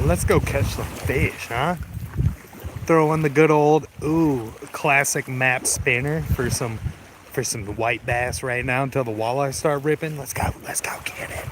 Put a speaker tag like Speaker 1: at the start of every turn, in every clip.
Speaker 1: Let's go catch some fish, huh? Throw in the good old classic map spinner for some white bass right now until the walleye start ripping. Let's go get it.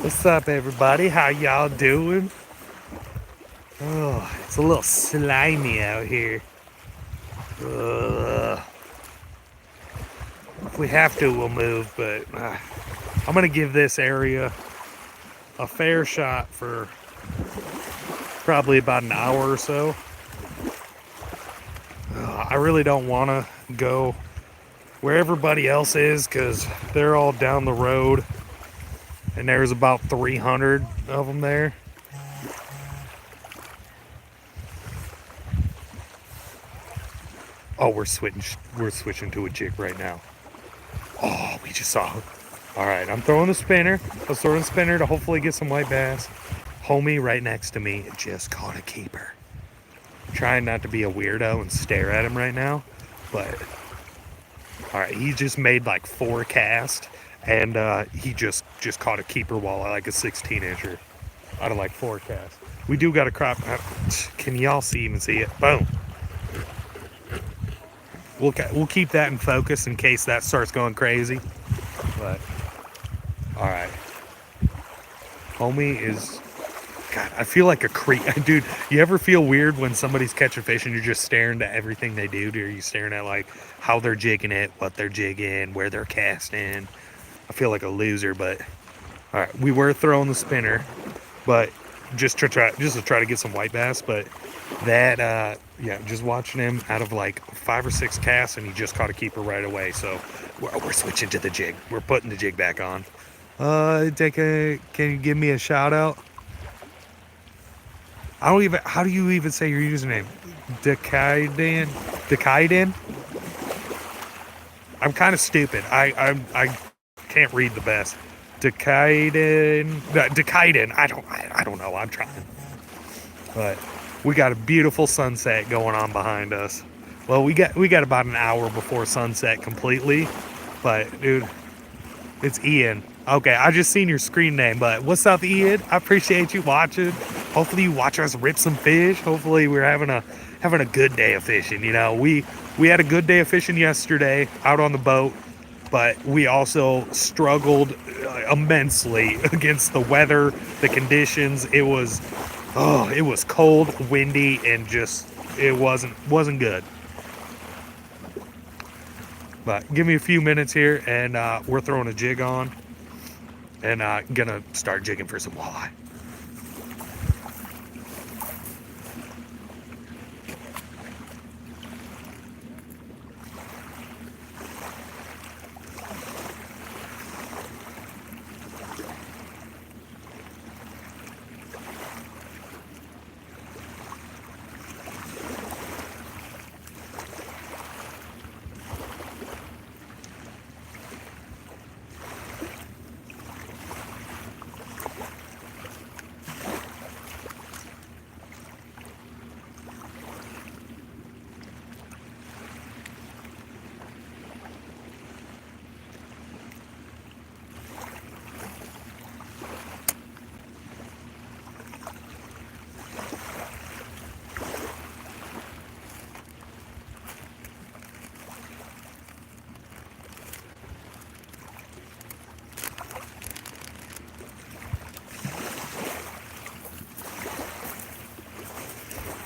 Speaker 1: What's up, everybody? How y'all doing? Oh, it's a little slimy out here. If we have to, we'll move, but I'm gonna give this area a fair shot for probably about an hour or so. I really don't want to go where everybody else is because they're all down the road, and there's about 300 of them there. Oh, we're switching to a jig right now. Oh, we just saw her. All right, I'm throwing the spinner. Let's throw the spinner to hopefully get some white bass. Homie right next to me just caught a keeper. I'm trying not to be a weirdo and stare at him right now, but all right, he just made like 4 casts, and he just caught a keeper walleye, like a 16-incher, out of like 4 casts. We do got a crop. Can y'all even see it? Boom. We'll keep that in focus in case that starts going crazy. But all right, homie is. God, I feel like a creep, dude. You ever feel weird when somebody's catching fish and you're just staring at everything they do? Or you staring at like how they're jigging it, what they're jigging, where they're casting? I feel like a loser, but all right, we were throwing the spinner, but just to try to get some white bass. But that yeah, just watching him out of like 5 or 6 casts, and he just caught a keeper right away. So we're switching to the jig. We're putting the jig back on. Can you give me a shout out? I don't even. How do you even say your username? Decaiden. I'm kind of stupid. I can't read the best. Decaiden. I don't know. I'm trying. But we got a beautiful sunset going on behind us. Well, we got about an hour before sunset completely. But dude, it's Ian. Okay, I just seen your screen name, but what's up, Ian? I appreciate you watching. Hopefully you watch us rip some fish. Hopefully we're having a good day of fishing. You know, we had a good day of fishing yesterday out on the boat, but we also struggled immensely against the weather, the conditions. It was cold, windy, and just it wasn't good. But give me a few minutes here, and we're throwing a jig on, and gonna start jigging for some walleye.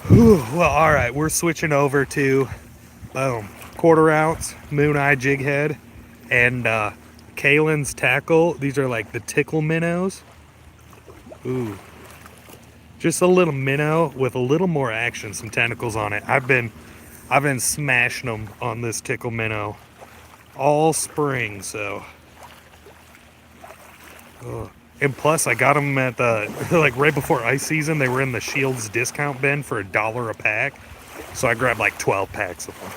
Speaker 1: Whew, well, all right, we're switching over to boom, 1/4 ounce moon eye jig head and Kalen's tackle. These are like the tickle minnows. Ooh, just a little minnow with a little more action, some tentacles on it. I've been smashing them on this tickle minnow all spring, so. Ugh. And plus, I got them at the, like right before ice season, they were in the Shields discount bin for $1 a pack. So I grabbed like 12 packs of them.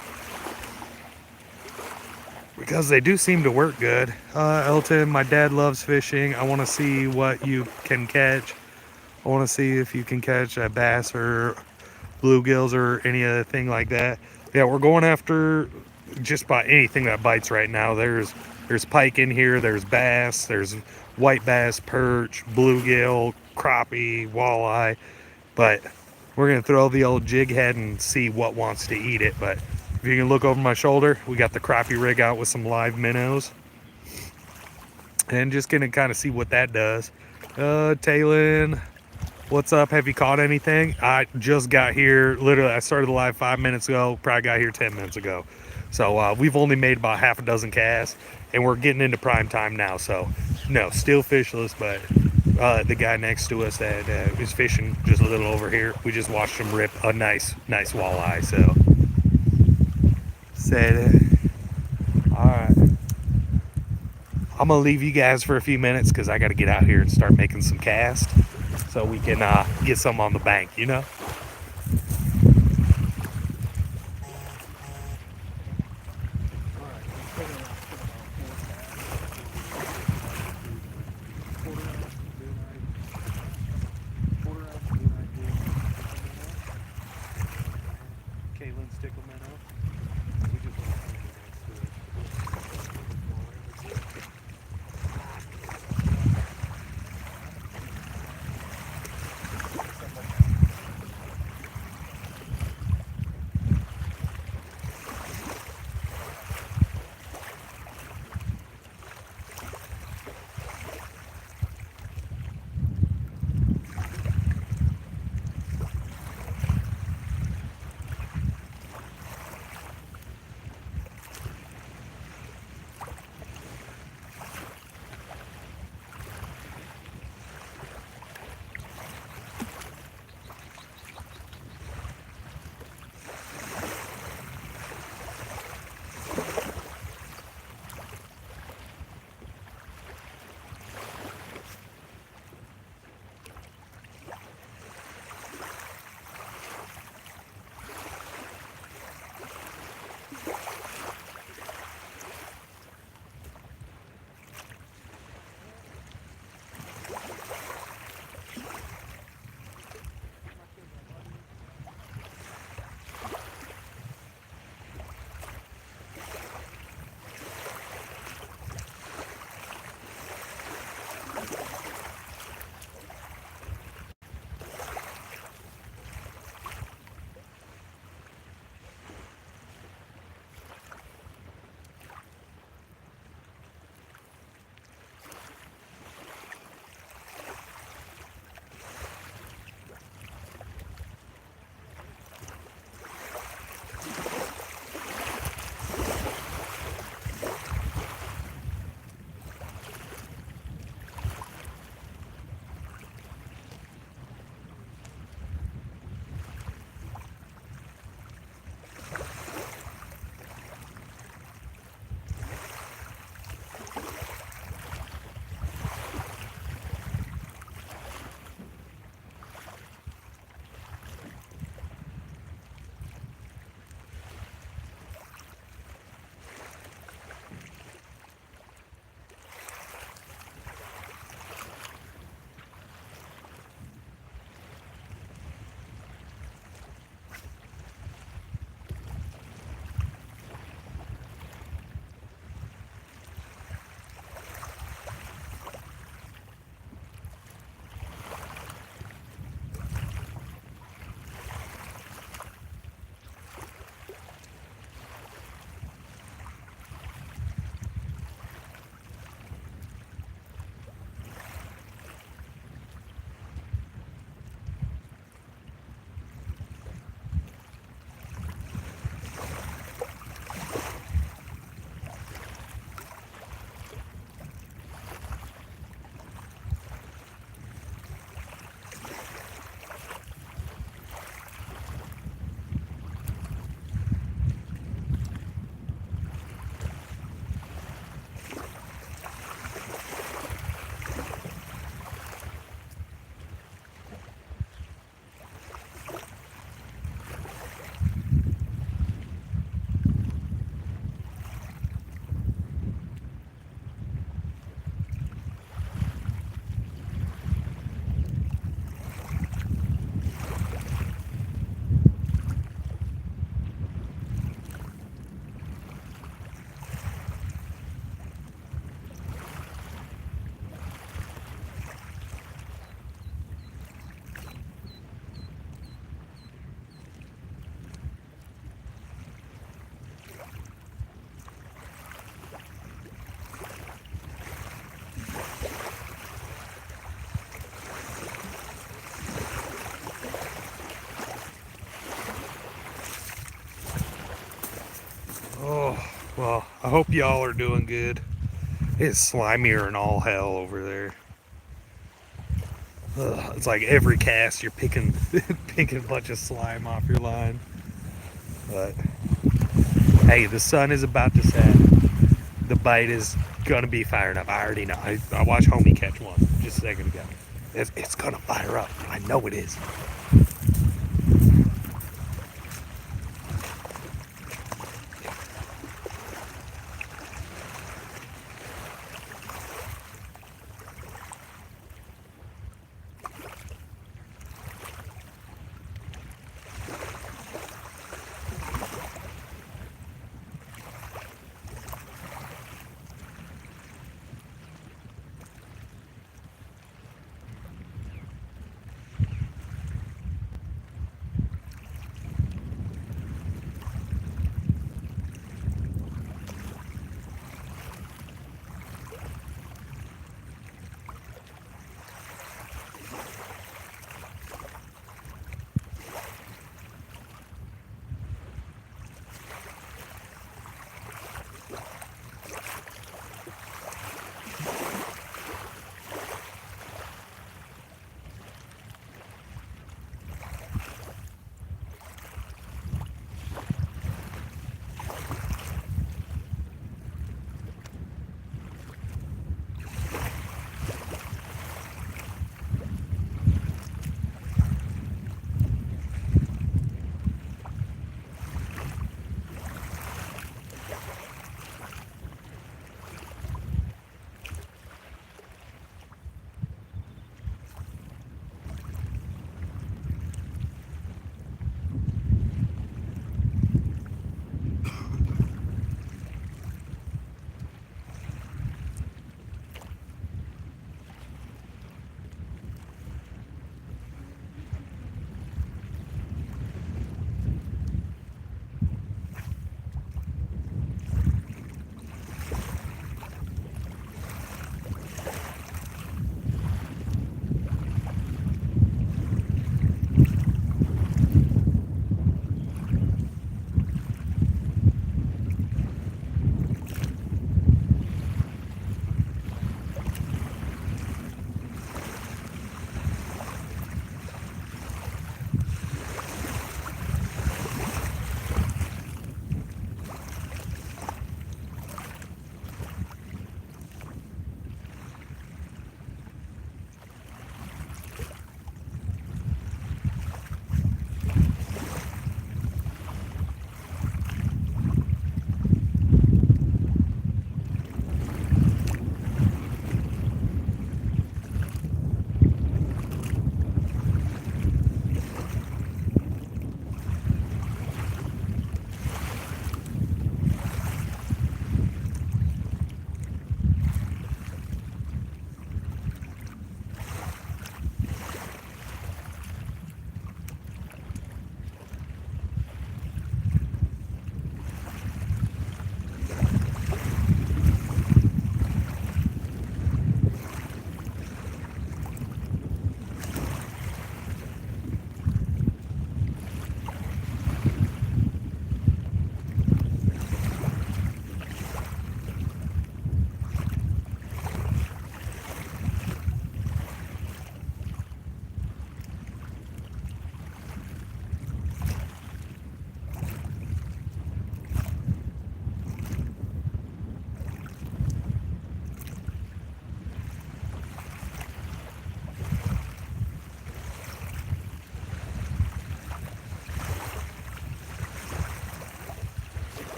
Speaker 1: Because they do seem to work good. Elton, my dad loves fishing. I want to see what you can catch. I want to see if you can catch a bass or bluegills or any other thing like that. Yeah, we're going after just about anything that bites right now. There's pike in here, there's bass, there's white bass, perch, bluegill, crappie, walleye. But we're gonna throw the old jig head and see what wants to eat it. But if you can look over my shoulder, we got the crappie rig out with some live minnows. And just gonna kind of see what that does. Taylin, what's up? Have you caught anything? I just got here. Literally, I started the live 5 minutes ago. Probably got here 10 minutes ago. So we've only made about half a dozen casts, and we're getting into prime time now. So no, still fishless, but the guy next to us that is fishing just a little over here, we just watched him rip a nice walleye. So said, all right. I'm gonna leave you guys for a few minutes because I got to get out here and start making some casts so we can get some on the bank, you know. Kalen's tickle minnow. We just want to next to it. Well, I hope y'all are doing good. It's slimier than all hell over there. Ugh, it's like every cast you're picking picking a bunch of slime off your line. But hey, the sun is about to set. The bite is gonna be fired up. I already know. I watched homie catch one just a second ago. It's gonna fire up. I know it is.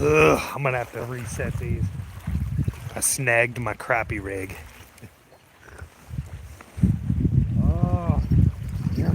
Speaker 1: Ugh, I'm gonna have to reset these. I snagged my crappie rig. Oh, yeah.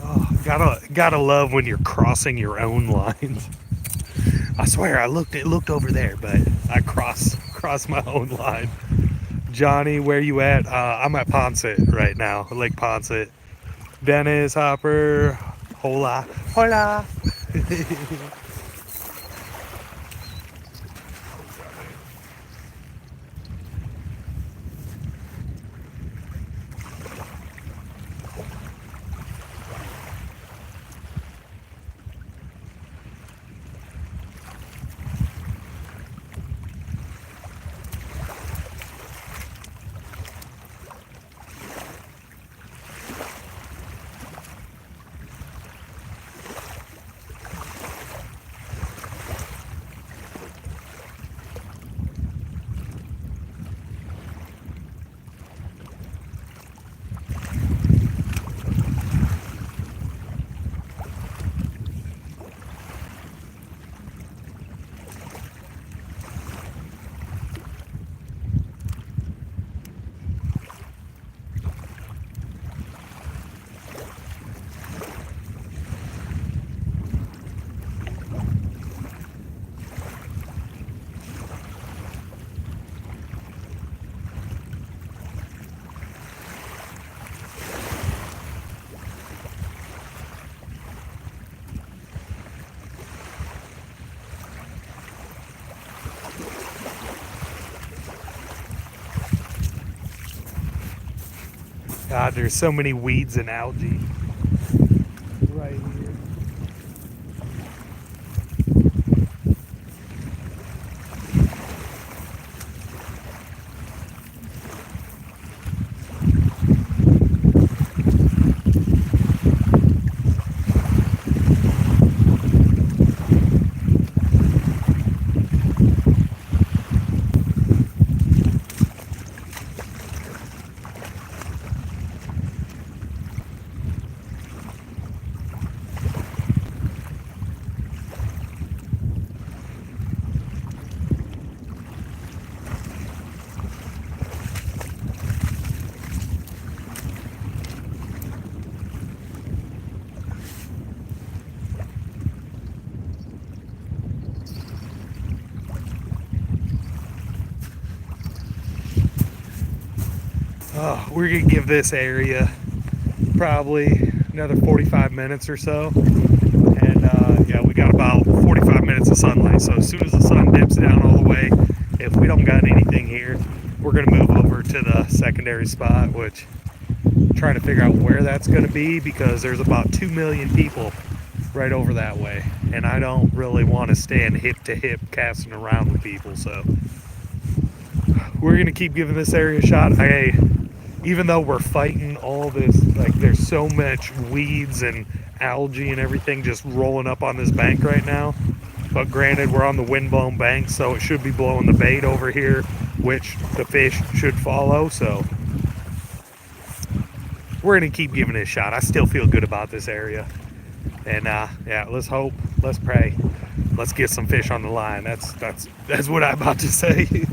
Speaker 1: Oh, gotta love when you're crossing your own lines. I swear I looked over there, but I crossed my own line. Johnny, where you at? I'm at Ponset right now, Lake Ponset. Dennis Hopper, hola, hola. God, there's so many weeds and algae right here. Oh, we're gonna give this area probably another 45 minutes or so. And yeah, we got about 45 minutes of sunlight. So as soon as the sun dips down all the way, if we don't got anything here, we're gonna move over to the secondary spot, which I'm trying to figure out where that's gonna be because there's about 2 million people right over that way. And I don't really want to stand hip to hip casting around with people. So we're gonna keep giving this area a shot. Even though we're fighting all this, like there's so much weeds and algae and everything just rolling up on this bank right now. But granted, we're on the windblown bank, so it should be blowing the bait over here, which the fish should follow. So we're gonna keep giving it a shot. I still feel good about this area. And yeah, let's hope, let's pray, let's get some fish on the line. That's what I'm about to say.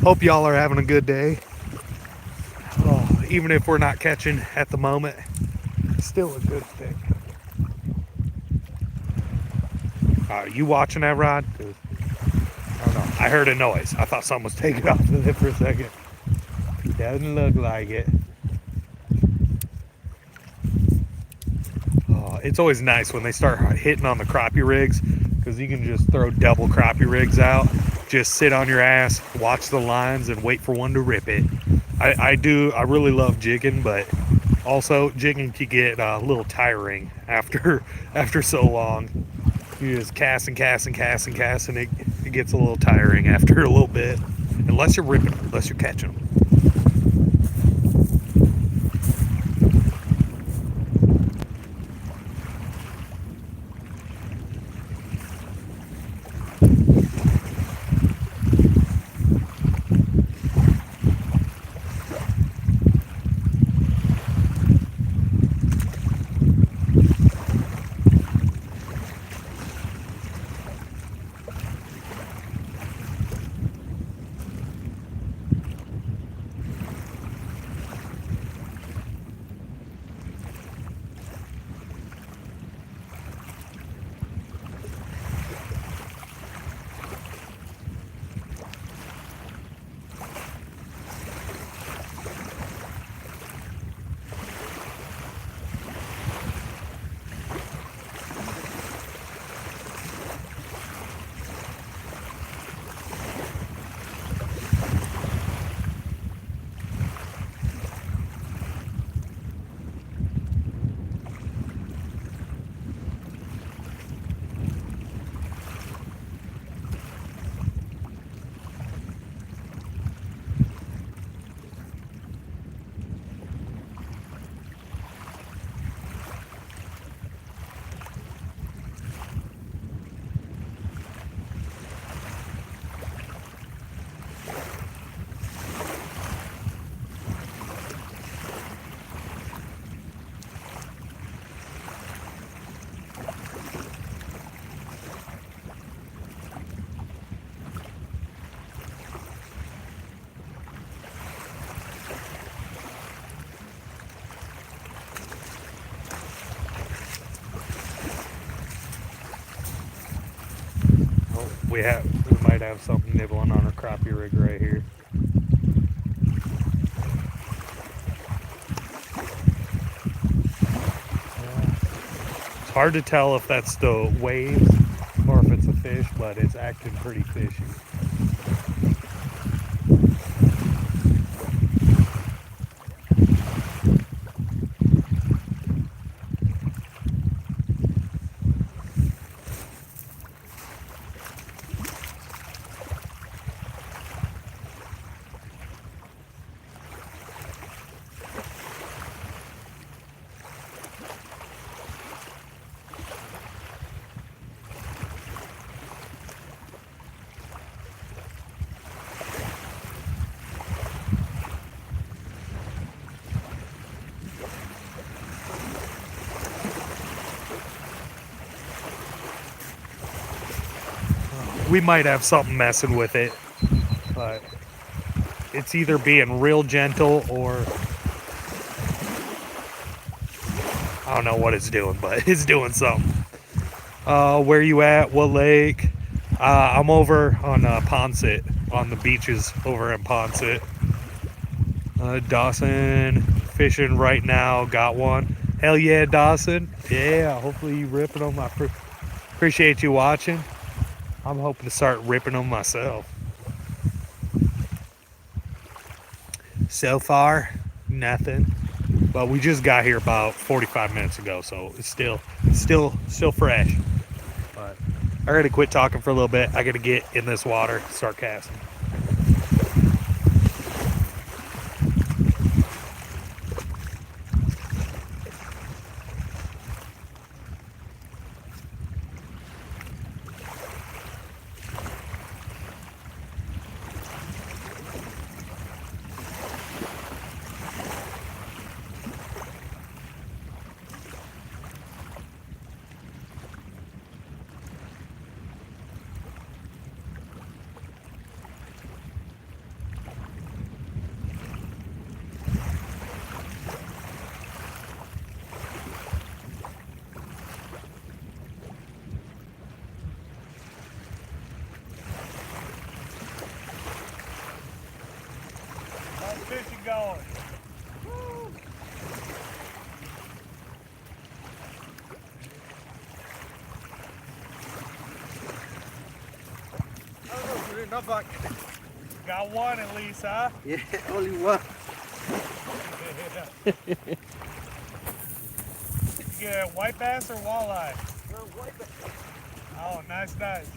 Speaker 1: Hope y'all are having a good day. Oh, even if we're not catching at the moment, still a good thing. You watching that, Rod? I don't know. I heard a noise. I thought something was taking off of it for a second. Doesn't look like it. Oh, it's always nice when they start hitting on the crappie rigs, because you can just throw double crappie rigs out, just sit on your ass, watch the lines, and wait for one to rip it. I really love jigging, but also jigging can get a little tiring after so long. You just cast and cast and cast and cast, and it gets a little tiring after a little bit, unless you're ripping them, unless you're catching them. We might have something nibbling on our crappie rig right here. It's hard to tell if that's the waves or if it's a fish, but it's acting pretty fishy. We might have something messing with it, but it's either being real gentle or I don't know what it's doing, but it's doing something. Where you at? What lake? I'm over on Ponset, on the beaches over in Ponset. Dawson fishing right now, got one. Hell yeah, Dawson. Yeah, hopefully you ripping them. I appreciate you watching. I'm hoping to start ripping them myself. So far, nothing. But we just got here about 45 minutes ago, so it's still fresh. But I gotta quit talking for a little bit. I gotta get in this water, start casting.
Speaker 2: no bucket.
Speaker 1: Got one at least, huh?
Speaker 2: Yeah, only one.
Speaker 1: You get white bass or walleye?
Speaker 2: No, white bass.
Speaker 1: Oh, nice, nice.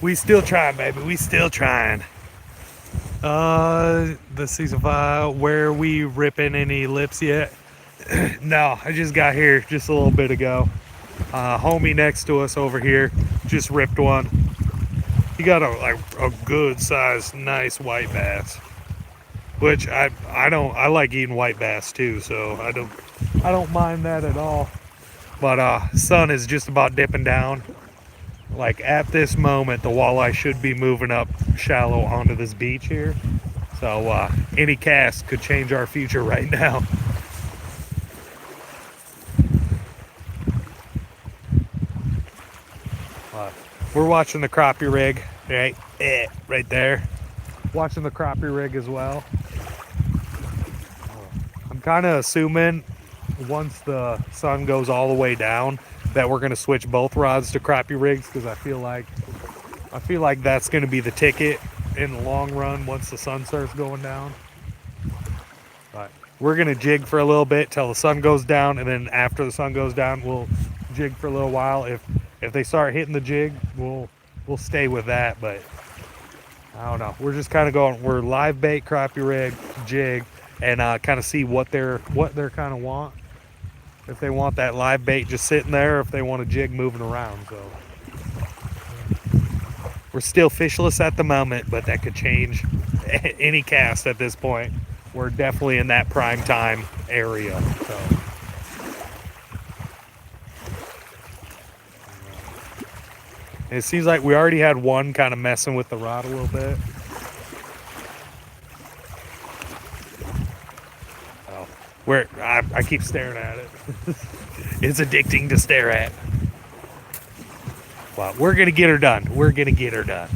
Speaker 1: We still trying, baby. We still trying. The season 5. Where we ripping any lips yet? No, I just got here just a little bit ago. Homie next to us over here just ripped one. He got a good sized, nice white bass, which I like eating white bass too, so I don't mind that at all. But sun is just about dipping down. Like at this moment, the walleye should be moving up shallow onto this beach here. So any cast could change our future right now. We're watching the crappie rig, right there. Watching the crappie rig as well. I'm kind of assuming once the sun goes all the way down that we're going to switch both rods to crappie rigs, because I feel like that's going to be the ticket in the long run once the sun starts going down. But we're going to jig for a little bit till the sun goes down, and then after the sun goes down, we'll jig for a little while. If they start hitting the jig, we'll stay with that. But I don't know. We're just kind of going. We're live bait, crappie rig, jig, and kind of see what they're kind of want. If they want that live bait just sitting there, or if they want a jig moving around. So we're still fishless at the moment, but that could change any cast at this point. We're definitely in that prime time area. So. And it seems like we already had one kind of messing with the rod a little bit. I keep staring at it. It's addicting to stare at. Well, we're going to get her done. We're going to get her done.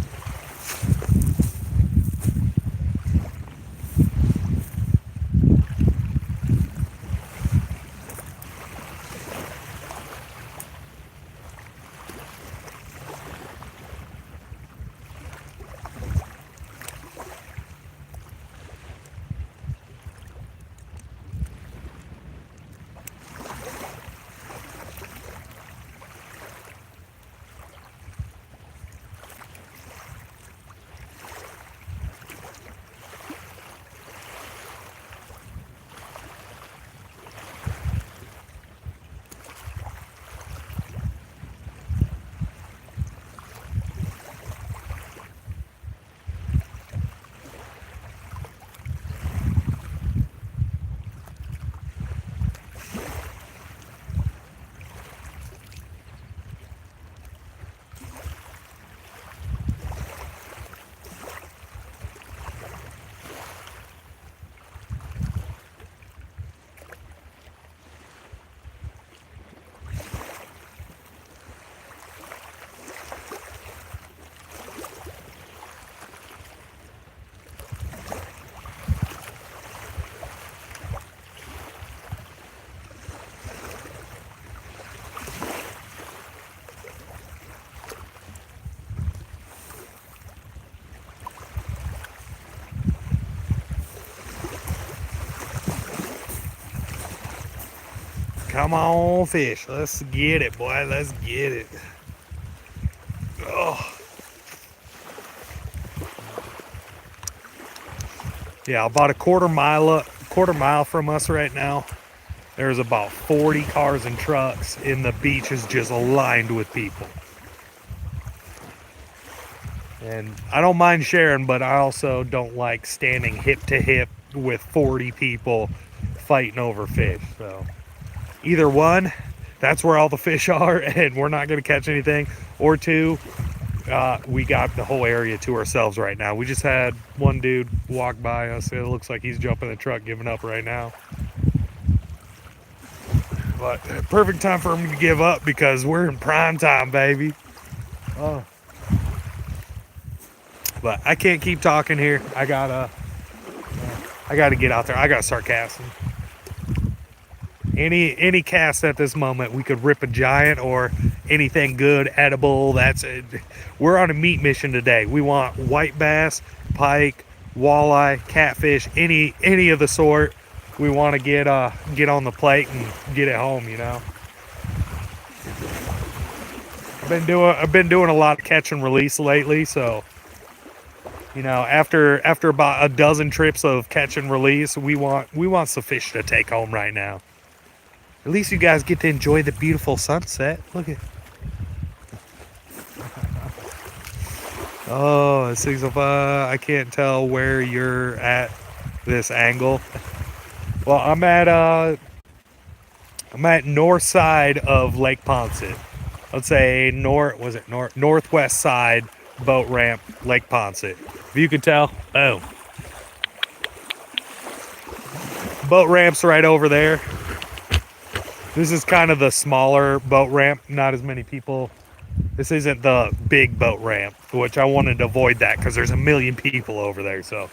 Speaker 1: Come on, fish. Let's get it, boy. Let's get it. Oh. Yeah, about a quarter mile from us right now, there's about 40 cars and trucks, and the beach is just lined with people. And I don't mind sharing, but I also don't like standing hip to hip with 40 people fighting over fish. So either one, that's where all the fish are, and we're not going to catch anything. Or two, we got the whole area to ourselves right now. We just had one dude walk by us. It looks like he's jumping the truck, giving up right now. But perfect time for him to give up, because we're in prime time, baby. Oh. But I can't keep talking here. I gotta get out there. I gotta start casting. Any cast at this moment, we could rip a giant or anything good, edible. That's it. We're on a meat mission today. We want white bass, pike, walleye, catfish, any of the sort. We want to get on the plate and get it home, you know. I've been doing a lot of catch and release lately, so you know, after about a dozen trips of catch and release, we want some fish to take home right now. At least you guys get to enjoy the beautiful sunset. Look at. Oh, this thing's I can't tell where you're at this angle. Well, I'm at north side of Lake Ponce. Let's say northwest side boat ramp, Lake Ponce. If you can tell, oh, boat ramp's right over there. This is kind of the smaller boat ramp. Not as many people. This isn't the big boat ramp, which I wanted to avoid that because there's a million people over there. So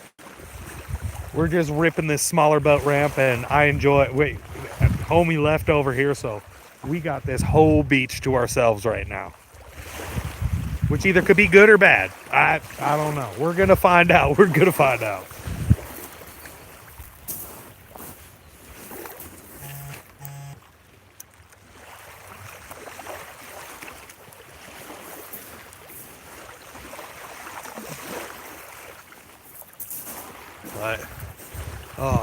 Speaker 1: we're just ripping this smaller boat ramp, and I enjoy it. Wait, homie left over here, so we got this whole beach to ourselves right now, which either could be good or bad. I don't know. We're gonna find out. We're gonna find out. But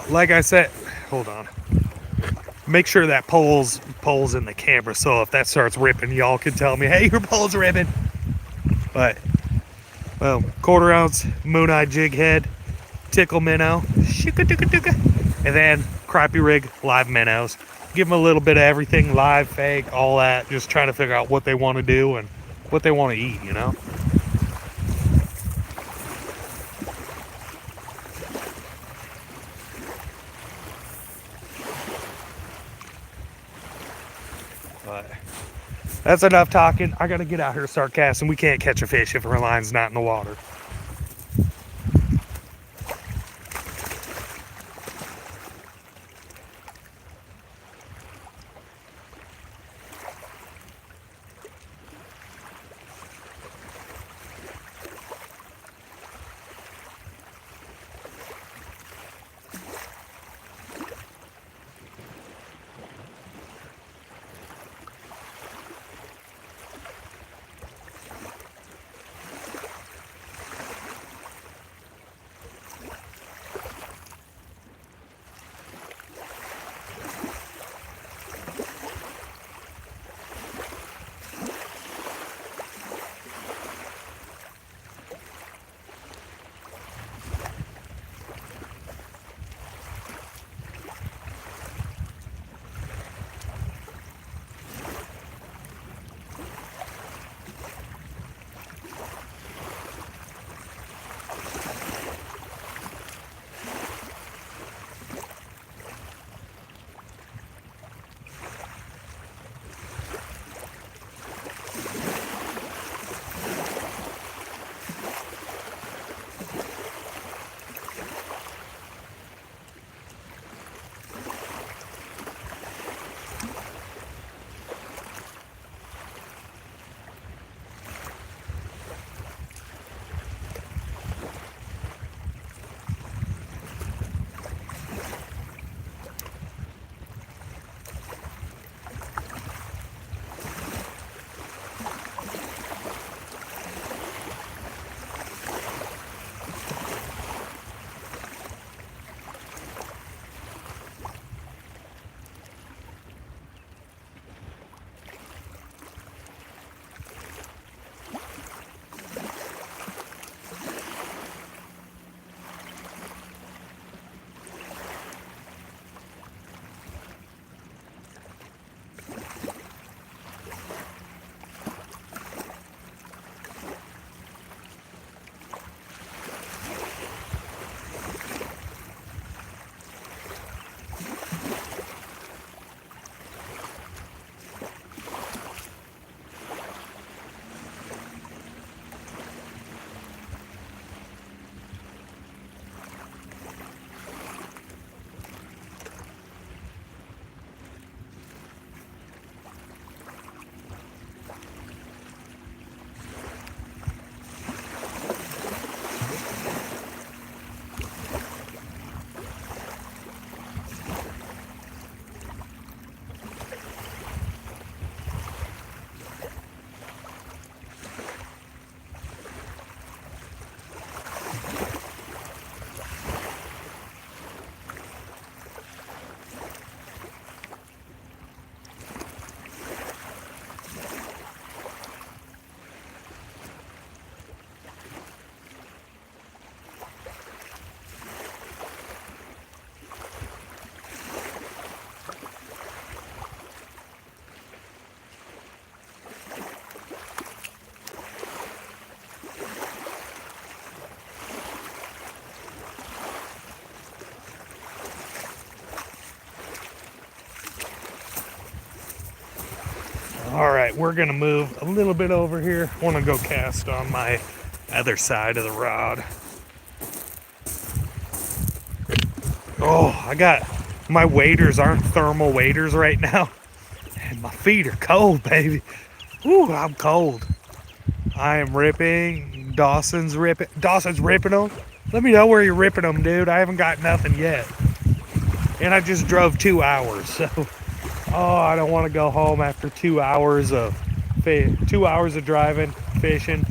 Speaker 1: like I said, hold on. Make sure that pole's in the camera, so if that starts ripping, y'all can tell me, hey, your pole's ripping. But well, quarter ounce moon eye jig head, tickle minnow, and then crappie rig live minnows. Give them a little bit of everything, live, fake, all that. Just trying to figure out what they want to do and what they want to eat, you know. But that's enough talking. I gotta get out here and start casting. We can't catch a fish if our line's not in the water. All right, we're gonna move a little bit over here. I want to go cast on my other side of the rod. Oh, I got my waders aren't thermal waders right now, and my feet are cold, baby. Ooh, I'm cold. I am ripping. Dawson's ripping. Dawson's ripping them. Let me know where you're ripping them, dude. I haven't got nothing yet, and I just drove 2 hours, so oh, I don't want to go home after 2 hours of 2 hours of driving, fishing,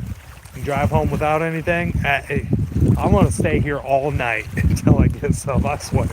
Speaker 1: and drive home without anything. I'm gonna stay here all night until I get some. I swear.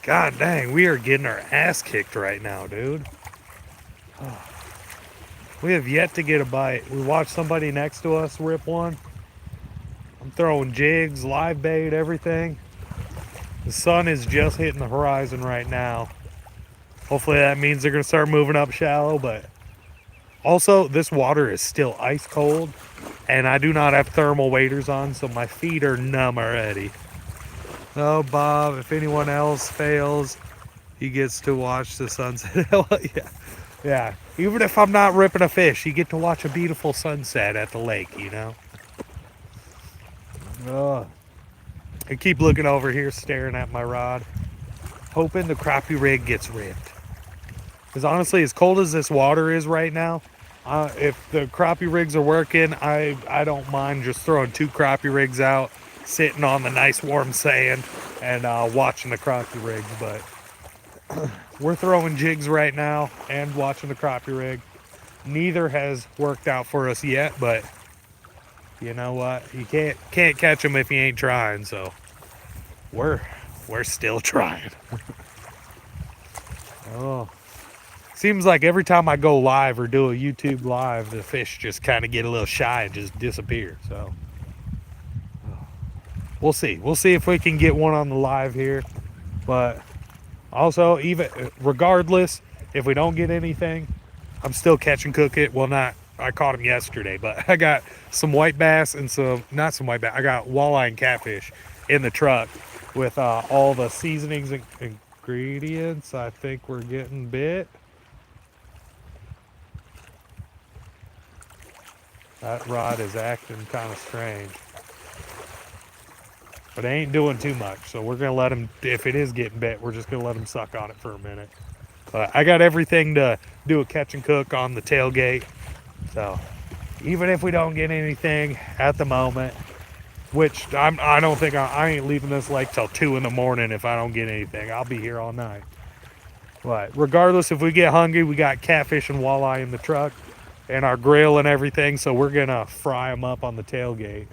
Speaker 1: God dang, we are getting our ass kicked right now, dude. We have yet to get a bite. We watched somebody next to us rip one. I'm throwing jigs, live bait, everything. The sun is just hitting the horizon right now. Hopefully that means they're going to start moving up shallow, but also this water is still ice cold and I do not have thermal waders on, so my feet are numb already. Oh, Bob, if anyone else fails, he gets to watch the sunset. Yeah. Yeah. Even if I'm not ripping a fish, you get to watch a beautiful sunset at the lake, you know? Oh. I keep looking over here, staring at my rod, hoping the crappie rig gets ripped. Because honestly, as cold as this water is right now, if the crappie rigs are working, I don't mind just throwing 2 crappie rigs out, sitting on the nice warm sand, and watching the crappie rigs. But we're throwing jigs right now and watching the crappie rig. Neither has worked out for us yet, but you know what? You can't catch them if you ain't trying. So we're still trying. Oh. Seems like every time I go live or do a YouTube live, the fish just kind of get a little shy and just disappear. So we'll see. We'll see if we can get one on the live here. But also, even regardless, if we don't get anything, I'm still catch and cook it. Well, not, I caught them yesterday, but I got some white bass and not some white bass. I got walleye and catfish in the truck with all the seasonings and ingredients. I think we're getting bit. That rod is acting kind of strange. But it ain't doing too much, so we're going to let him, if it is getting bit, we're just going to let him suck on it for a minute. But I got everything to do a catch and cook on the tailgate. So even if we don't get anything at the moment, which I don't think I ain't leaving this lake till 2 in the morning if I don't get anything. I'll be here all night. But regardless, if we get hungry, we got catfish and walleye in the truck and our grill and everything, so we're gonna fry them up on the tailgate.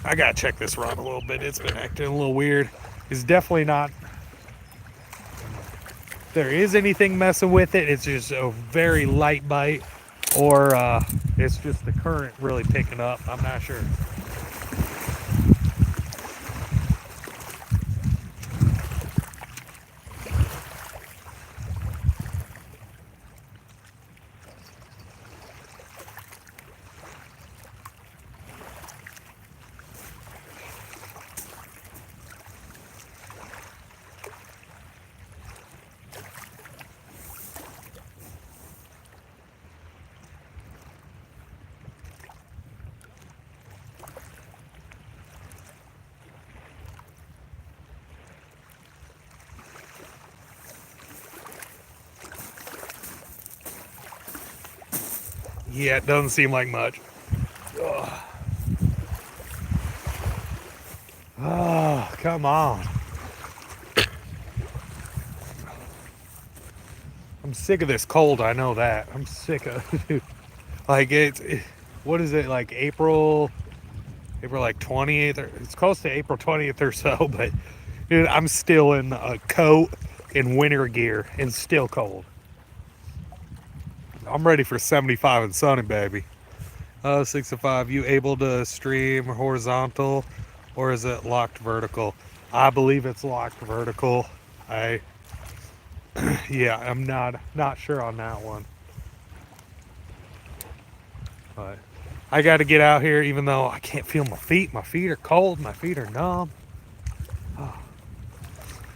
Speaker 1: I gotta check this rod a little bit. It's been acting a little weird. It's definitely not, if there is anything messing with it, it's just a very light bite, or it's just the current really picking up. I'm not sure. Yeah, it doesn't seem like much. Ugh. Oh, come on. I'm sick of this cold, I know that. I'm sick of it. Like what is it, like April like 20th, or it's close to April 20th or so, but dude, I'm still in a coat and winter gear and still cold. I'm ready for 75 and sunny, baby. 6 to 5, you able to stream horizontal or is it locked vertical? I believe it's locked vertical. Yeah, I'm not sure on that one. But I got to get out here even though I can't feel my feet. My feet are cold, my feet are numb. Oh.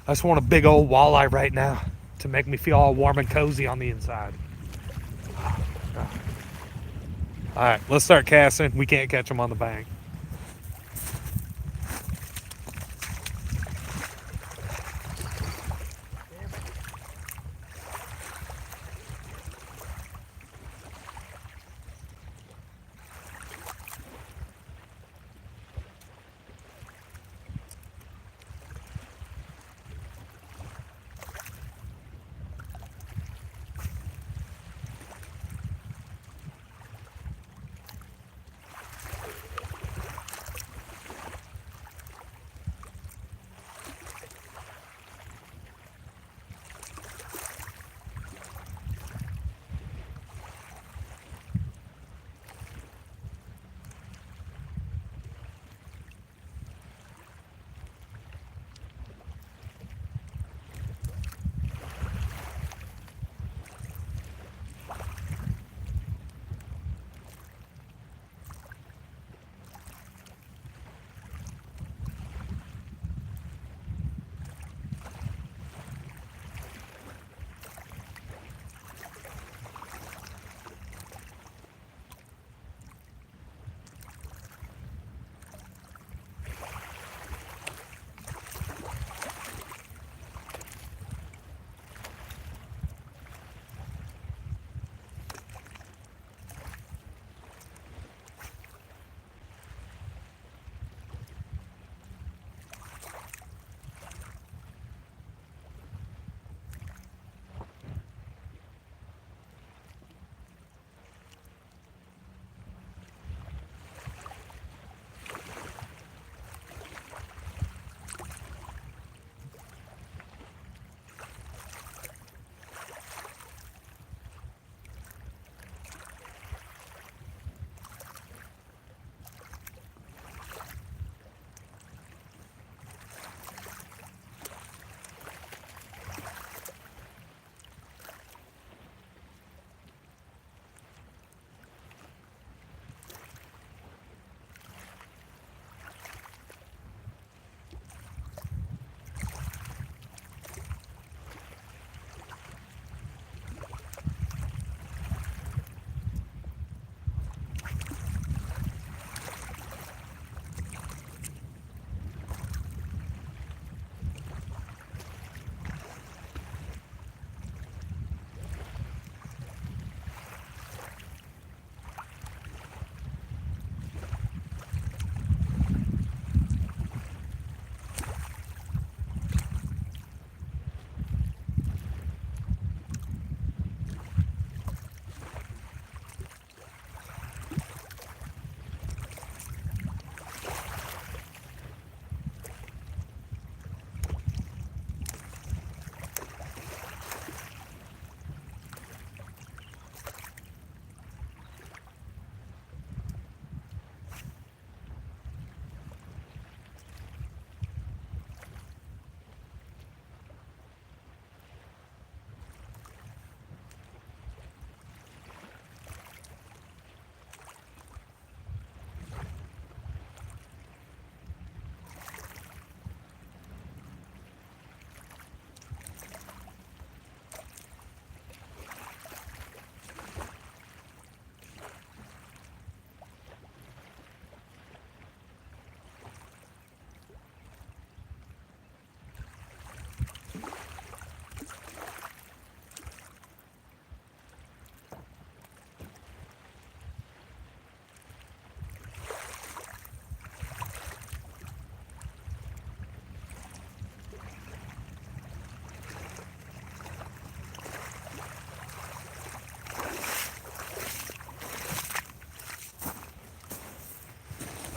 Speaker 1: I just want a big old walleye right now to make me feel all warm and cozy on the inside. All right, let's start casting. We can't catch them on the bank.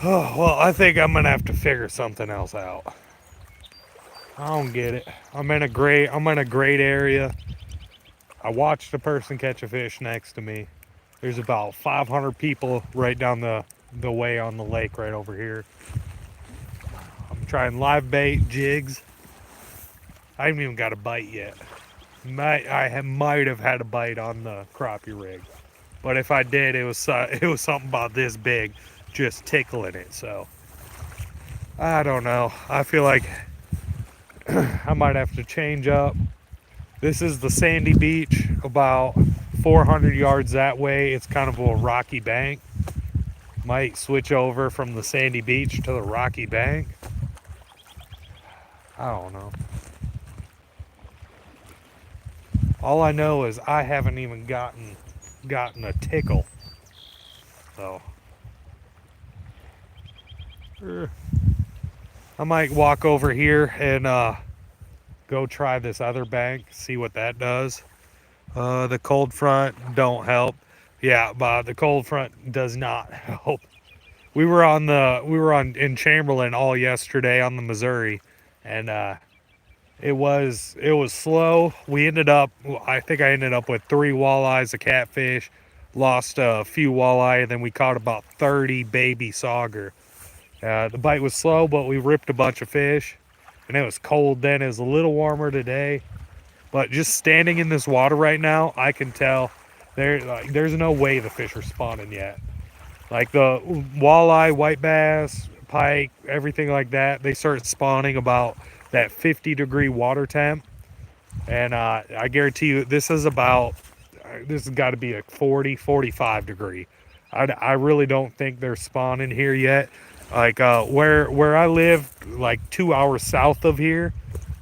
Speaker 1: Oh, well, I think I'm gonna have to figure something else out. I don't get it. I'm in a great area. I watched a person catch a fish next to me. There's about 500 people right down the way on the lake right over here. I'm trying live bait, jigs. I haven't even got a bite yet. Might have had a bite on the crappie rig, but if I did, it was something about this big, just tickling it. So I don't know. I feel like I might have to change up. This is the sandy beach, about 400 yards that way. It's kind of a rocky bank. Might switch over from the sandy beach to the rocky bank. I don't know. All I know is I haven't even gotten a tickle. So I might walk over here and go try this other bank, see what that does. The cold front don't help. Yeah, but the cold front does not help. We were on in Chamberlain all yesterday on the Missouri, and it was slow. I think I ended up with 3 walleyes, a catfish, lost a few walleye, and then we caught about 30 baby sauger. The bite was slow, but we ripped a bunch of fish, and it was cold then. It was a little warmer today, but just standing in this water right now, I can tell there's no way the fish are spawning yet. Like the walleye, white bass, pike, everything like that, they start spawning about that 50-degree water temp. And I guarantee you, this has got to be a 40, 45 degree. I really don't think they're spawning here yet. Like where I live, like 2 hours south of here,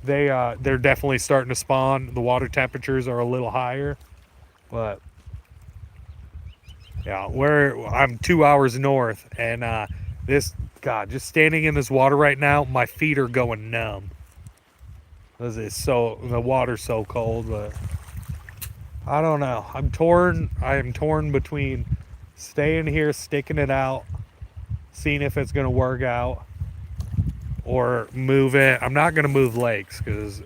Speaker 1: they're definitely starting to spawn. The water temperatures are a little higher, but yeah, where I'm 2 hours north, and just standing in this water right now, my feet are going numb. Cause the water's so cold, but I don't know. I'm torn. I am torn between staying here, sticking it out, seeing if it's gonna work out, or move it. I'm not gonna move lakes because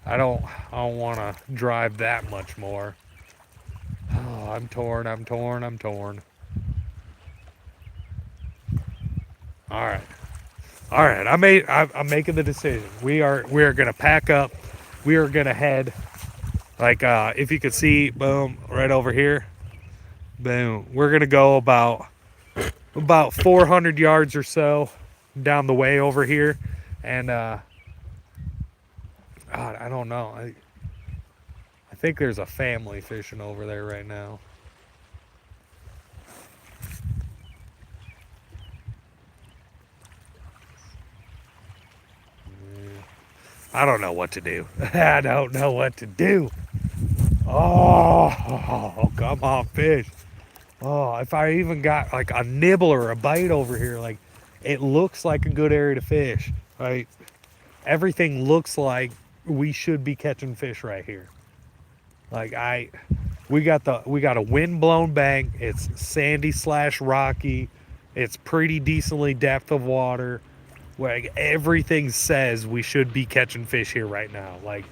Speaker 1: I don't want to drive that much more. Oh, I'm torn. I'm torn. I'm torn. All right. All right. I'm making the decision. We are gonna pack up. We are gonna head. Like if you could see, boom, right over here. Boom. We're gonna go about 400 yards or so down the way over here, and God, I don't know. I think there's a family fishing over there right now. I don't know what to do. I don't know what to do. Oh, come on, fish. Oh, if I even got like a nibble or a bite over here, like it looks like a good area to fish. Right? Everything looks like we should be catching fish right here. Like we got a wind blown bank. It's sandy / rocky. It's pretty decently depth of water. Like everything says we should be catching fish here right now. Like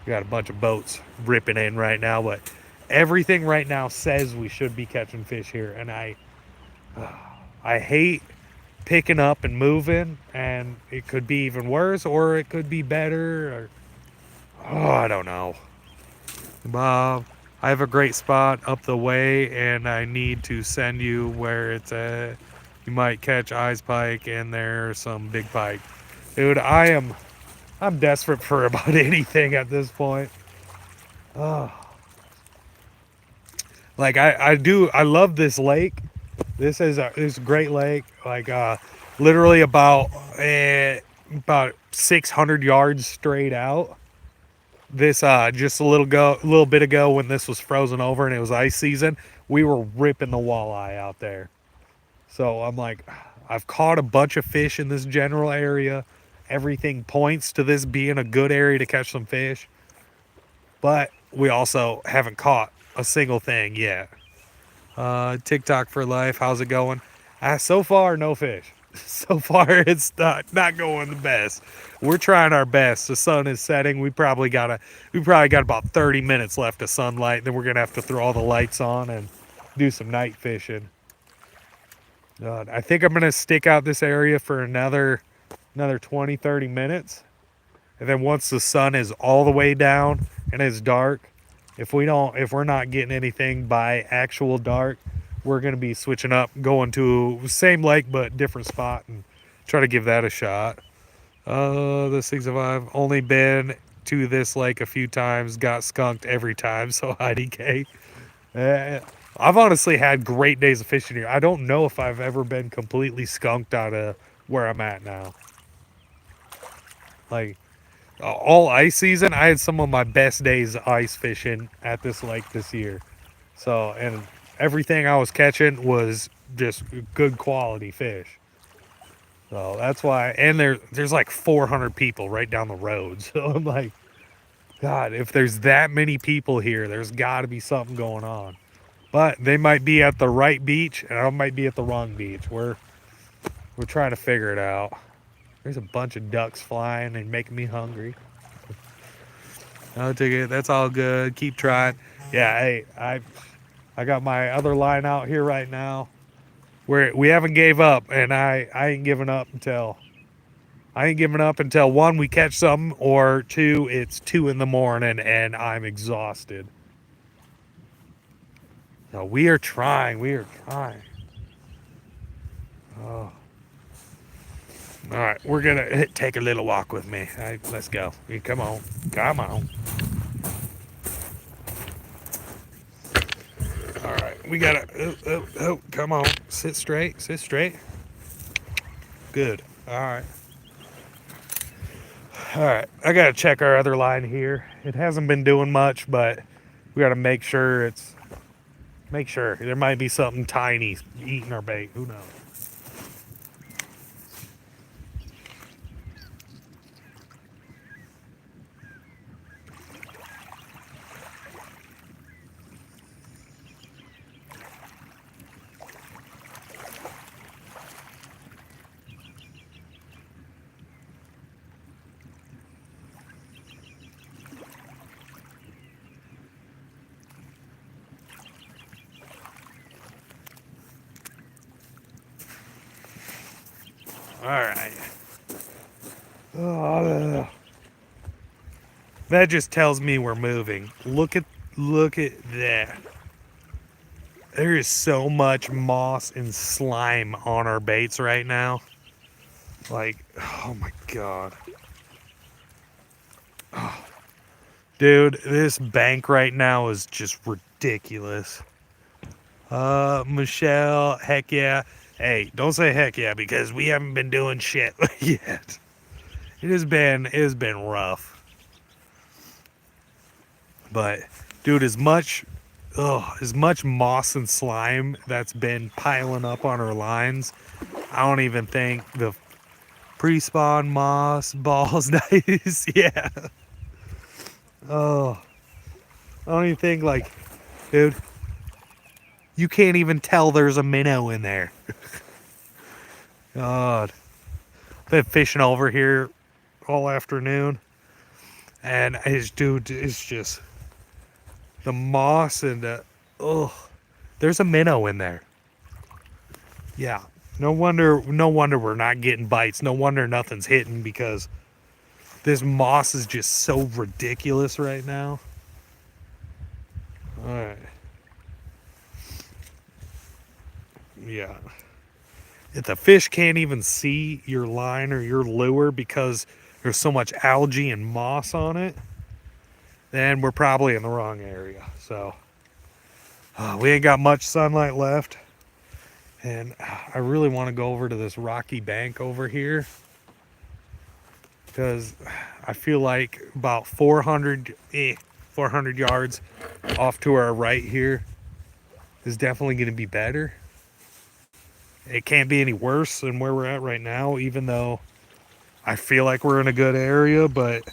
Speaker 1: we got a bunch of boats ripping in right now, but everything right now says we should be catching fish here. And I hate picking up and moving, and it could be even worse, or it could be better. I don't know. Bob, I have a great spot up the way, and I need to send you where it's at. You might catch ice pike, and there's some big pike. Dude, I'm desperate for about anything at this point. Oh. Like I love this lake. This is a great lake. Like literally about 600 yards straight out. This just a little bit ago when this was frozen over and it was ice season, we were ripping the walleye out there. So I'm like, I've caught a bunch of fish in this general area. Everything points to this being a good area to catch some fish, but we also haven't caught a single thing yet. TikTok for life. How's it going? So far, no fish. So far, it's not going the best. We're trying our best. The sun is setting. We probably got about 30 minutes left of sunlight. Then we're gonna have to throw all the lights on and do some night fishing. I think I'm gonna stick out this area for another 20, 30 minutes. And then once the sun is all the way down and it's dark, if we're not getting anything by actual dark, we're gonna be switching up, going to same lake but different spot and try to give that a shot. This thing's I've only been to this lake a few times, got skunked every time, so IDK. I've honestly had great days of fishing here. I don't know if I've ever been completely skunked out of where I'm at now. Like, all ice season, I had some of my best days ice fishing at this lake this year. So, and everything I was catching was just good quality fish. So that's why, and there's like 400 people right down the road. So I'm like, God, if there's that many people here, there's got to be something going on. But they might be at the right beach, and I might be at the wrong beach. We're trying to figure it out. There's a bunch of ducks flying and making me hungry. I'll take it. That's all good. Keep trying. Yeah, hey, I got my other line out here right now. We haven't gave up, and I ain't giving up until one, we catch something, or two, it's 2 in the morning and I'm exhausted. So we are trying. Oh. All right, we're gonna take a little walk with me. All right, let's go. Come on. All right, we gotta. Come on. Sit straight. Good. All right. I gotta check our other line here. It hasn't been doing much, but we gotta make sure there might be something tiny eating our bait. Who knows? All right. Oh, that just tells me we're moving. Look at that. There is so much moss and slime on our baits right now. Like, oh my God. Oh. Dude, this bank right now is just ridiculous. Michelle, heck yeah. Hey, don't say heck yeah, because we haven't been doing shit yet. It has been rough. But dude, as much moss and slime that's been piling up on our lines, I don't even think the pre-spawn moss balls nice. Yeah. Oh, I don't even think, like, dude, you can't even tell there's a minnow in there. God. Been fishing over here all afternoon, and it's just the moss and there's a minnow in there. Yeah. No wonder we're not getting bites. No wonder nothing's hitting, because this moss is just so ridiculous right now. All right. Yeah. If the fish can't even see your line or your lure because there's so much algae and moss on it, then we're probably in the wrong area. So we ain't got much sunlight left, and I really want to go over to this rocky bank over here, because I feel like about 400 yards off to our right here is definitely going to be better. It can't be any worse than where we're at right now, even though I feel like we're in a good area. But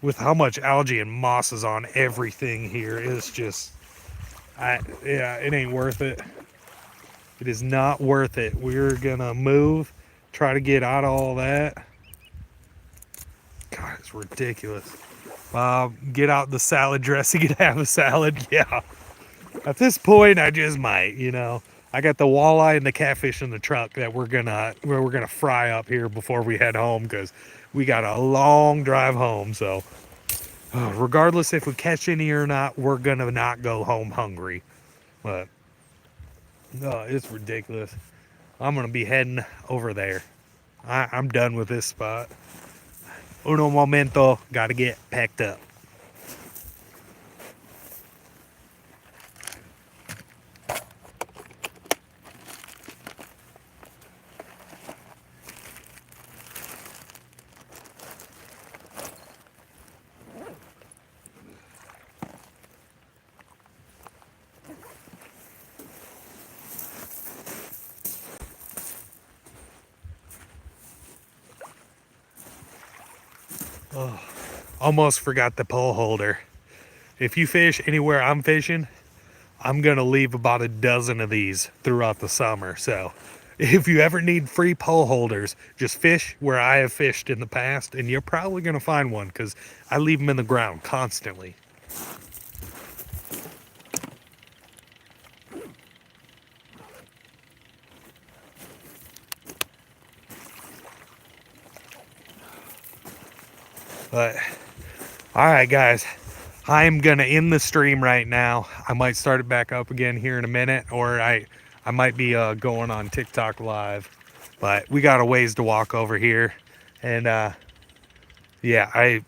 Speaker 1: with how much algae and moss is on everything here, it's just, Yeah, it ain't worth it. It is not worth it. We're gonna move, try to get out of all that. God, it's ridiculous. Get out the salad dressing and have a salad. Yeah. At this point, I just might, you know. I got the walleye and the catfish in the truck that we're gonna fry up here before we head home because we got a long drive home. So, regardless if we catch any or not, we're gonna not go home hungry. But no, it's ridiculous. I'm gonna be heading over there. I'm done with this spot. Uno momento, gotta get packed up. Oh, almost forgot the pole holder. If you fish anywhere I'm fishing, I'm gonna leave about a dozen of these throughout the summer. So if you ever need free pole holders, just fish where I have fished in the past and you're probably gonna find one because I leave them in the ground constantly. But all right, guys, I'm gonna end the stream right now. I might start it back up again here in a minute, or I might be going on TikTok live. But we got a ways to walk over here, and yeah, I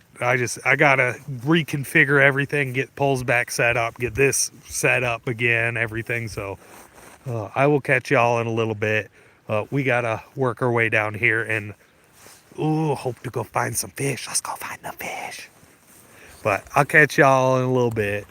Speaker 1: gotta reconfigure everything, get poles back set up, get this set up again, everything. So I will catch y'all in a little bit. We gotta work our way down here and hope to go find some fish. Let's go find the fish. But I'll catch y'all in a little bit.